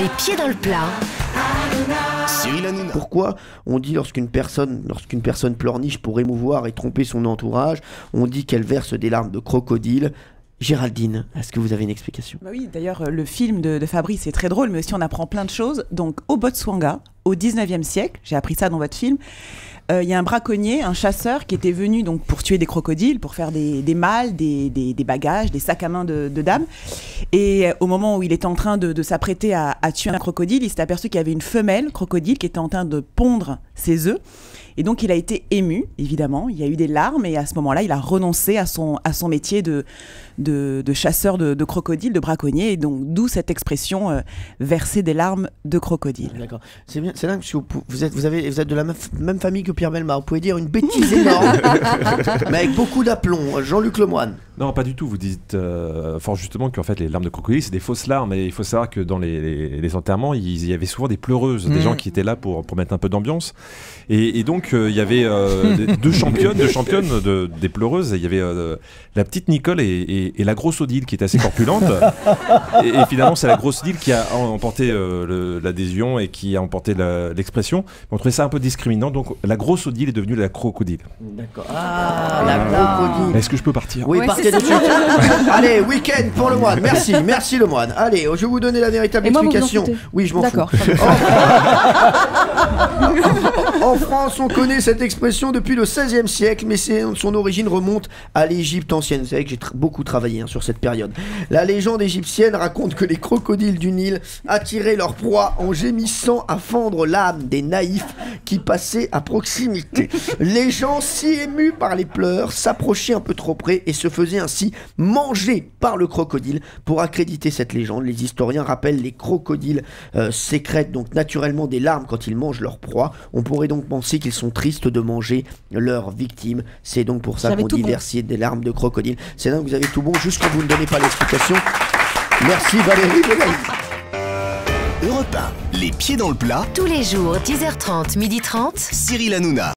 Les pieds dans le plat. Cyril Hanouna. Pourquoi on dit lorsqu'une personne pleurniche pour émouvoir et tromper son entourage, on dit qu'elle verse des larmes de crocodile? Géraldine, est-ce que vous avez une explication? Bah oui, d'ailleurs, le film de Fabrice est très drôle, mais aussi on apprend plein de choses. Donc, au Botswana, au 19e siècle, j'ai appris ça dans votre film, il y a un braconnier, un chasseur qui était venu donc, pour tuer des crocodiles, pour faire des malles, des bagages, des sacs à main de dames. Et au moment où il était en train de s'apprêter à tuer un crocodile, il s'est aperçu qu'il y avait une femelle crocodile qui était en train de pondre ses œufs. Et donc, il a été ému, évidemment. Il y a eu des larmes et à ce moment-là, il a renoncé à son métier de chasseur de crocodiles, de braconnier. Et donc, d'où cette expression verser des larmes de crocodile. D'accord. C'est bien, c'est dingue parce que vous êtes de la même famille que Pierre Bellemare. Vous pouvez dire une bêtise énorme, mais avec beaucoup d'aplomb. Jean-Luc Lemoyne. Non, pas du tout. Vous dites fort justement qu'en fait, les larmes de crocodile, c'est des fausses larmes. Et il faut savoir que dans les enterrements, il y avait souvent des pleureuses, des gens qui étaient là pour mettre un peu d'ambiance. Et donc, il y avait deux championnes des pleureuses. Il y avait la petite Nicole et la grosse Odile qui était assez corpulente. et finalement, c'est la grosse Odile qui a emporté l'adhésion et qui a emporté l'expression. On trouvait ça un peu discriminant. Donc, la grosse Odile est devenue la crocodile. D'accord. Ah, la crocodile. Est-ce que je peux partir? Oui, partez de suite. Allez, week-end pour le moine. Merci le moine. Allez, je vais vous donner la véritable explication. Oui, je m'en fous. D'accord. En France, on connaît cette expression depuis le XVIe siècle, mais son origine remonte à l'Égypte ancienne. Vous savez que j'ai beaucoup travaillé sur cette période. La légende égyptienne raconte que les crocodiles du Nil attiraient leur proie en gémissant à fendre l'âme des naïfs qui passaient à proximité. Les gens, si émus par les pleurs, s'approchaient un peu trop près et se faisaient ainsi manger par le crocodile. Pour accréditer cette légende, les historiens rappellent les crocodiles sécrètent donc naturellement des larmes quand ils mangent leur proie. On pourrait donc penser qu'ils sont tristes de manger leurs victimes. C'est donc pour ça qu'on dit verser des larmes de crocodile. C'est dingue, vous avez tout bon, juste quand vous ne donnez pas l'explication. Merci Valérie Belaï. Europe 1, les pieds dans le plat. Tous les jours, 10h30, 12h30. Cyril Hanouna.